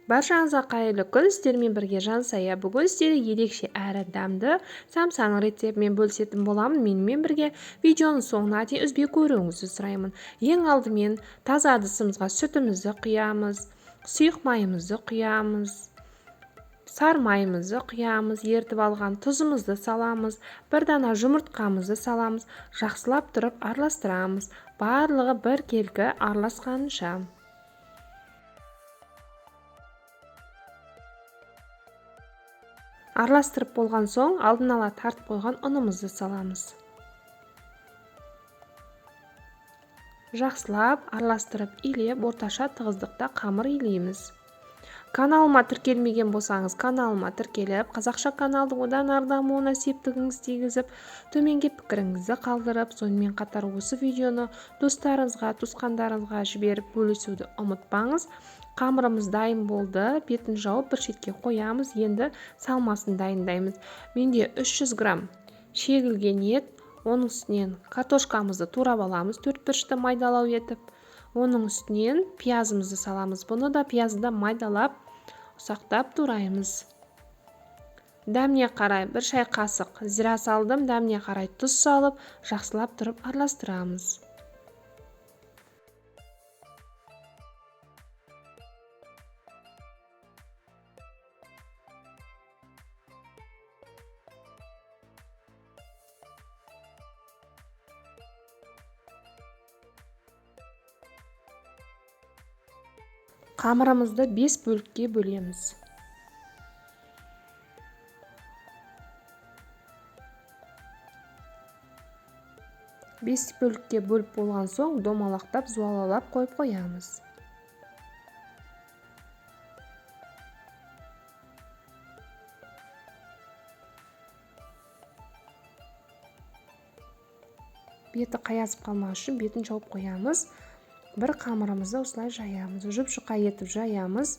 Баршаңызға қайырлы күн, сіздермен бірге Жансая. Бүгін сіздерге ерекше әрі дәмді самсаның рецептімен бөлісетін боламын. Менімен бірге видеоның соңына дейін үзбей көруіңізді сұраймын. Ең алдымен таза ыдысымызға сүтімізді құямыз, сұйық майымызды құямыз, сары майымызды құямыз, ертіп алған тұзымызды саламыз, бір дана жұмыртқамызды саламыз, жақсылап тұрып араластырамыз. Барлығы бір келкі араласқанша. Араластырып болған соң, алдын ала тартып қойған ұнымызды саламыз. Жақсылап араластырып илеп, орташа тығыздықта қамыр илейміз. Каналыма тіркелмеген болсаңыз, каналыма тіркеліп, қазақша каналдың одан ары дамуына септігіңіз тигізіп, төменге пікіріңізді қалдырып, сонымен қатар осы видеоны достарыңызға, туысқандарыңызға жіберіп бөлісуді ұмытпаңыз. Қамырымыз дайын болды, бетін жауып бір шетке қоямыз. Енді салмасын дайындаймыз. Менде 300 грамм шегілген ет, оның үстінен картошкамызды турап аламыз, 4 бұрышты майдалау етіп. Оның үстінен пиязымызды саламыз. Бұны да пиязды майдалап, ұсақтап тураймыз. Дәміне қарай 1 шай қасық зира салдым, дәміне қарай тұз салып, жақсылап тұрып араластырамыз. Қамырымызды 5 бөлікке бөлеміз. Бес бөлікке бөліп болған соң, домалақтап, зуалалап қойып қоямыз. Беті қаясып қалмас үшін бетін жауып қоямыз. Бір қамырымызды осылай жаямыз. Жұп-жұқа етіп жаямыз.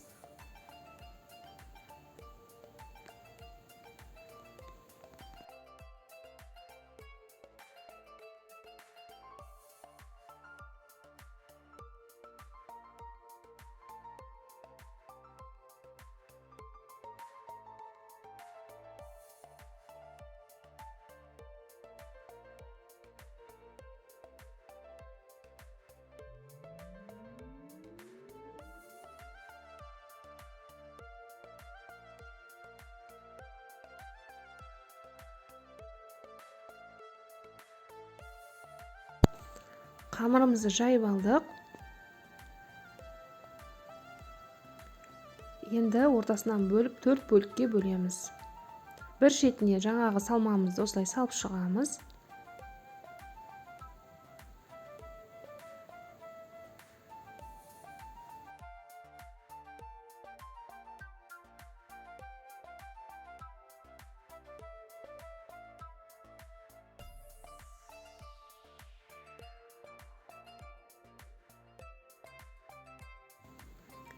Қамырымызды жайып алдық. Енді ортасынан бөліп 4 бөлікке бөлеміз. Бір шетіне жаңағы салмамызды осылай салып шығамыз.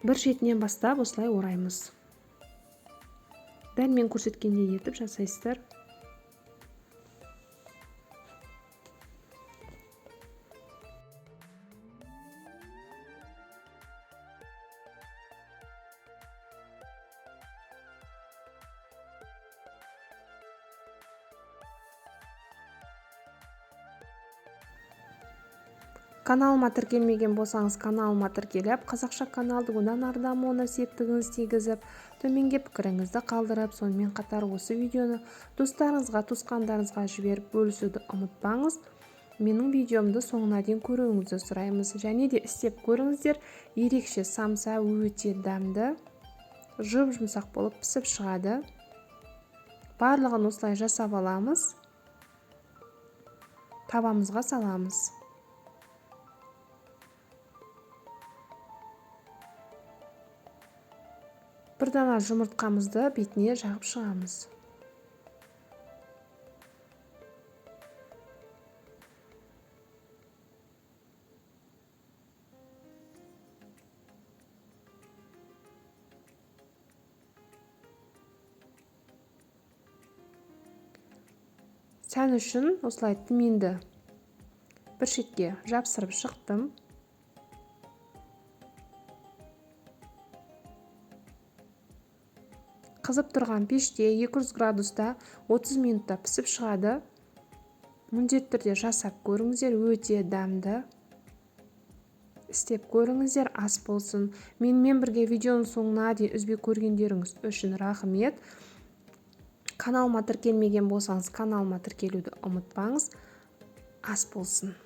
Бір шетінен бастап осылай ораймыз. Дәл мен көрсеткендей етіп жасайсыздар. Каналыма тіркелмеген болсаңыз, каналыма тіркеліп, қазақша каналдың одан ары дамуына септігіңіз тигізіп, төменге пікіріңізді қалдырып, сонымен қатар осы видеоны достарыңызға, туысқандарыңызға жіберіп бөлісуді ұмытпаңыз. Менің видеомды соңына дейін көруіңізді сұраймыз. Және де істеп көріңіздер. Ерекше самса өте дәмді, жұп-жұмсақ болып пісіп шығады. Барлығын осылай жасап аламыз. Табамызға саламыз. Бір дана жұмыртқамызды бетіне жағып шығамыз. Сән үшін осылай тіменді бір шетке жапсырып шықтым. қызып тұрған пеште 200 градуста 30 минутта пісіп шығады. Міндетті түрде жасап көріңіздер, өте дәмді. Істеп көріңіздер, ас болсын. Менімен бірге видеоның соңына дейін үзбей көргендеріңіз үшін рахмет. Каналыма тіркелмеген болсаңыз, каналыма тіркелуді ұмытпаңыз. Ас болсын.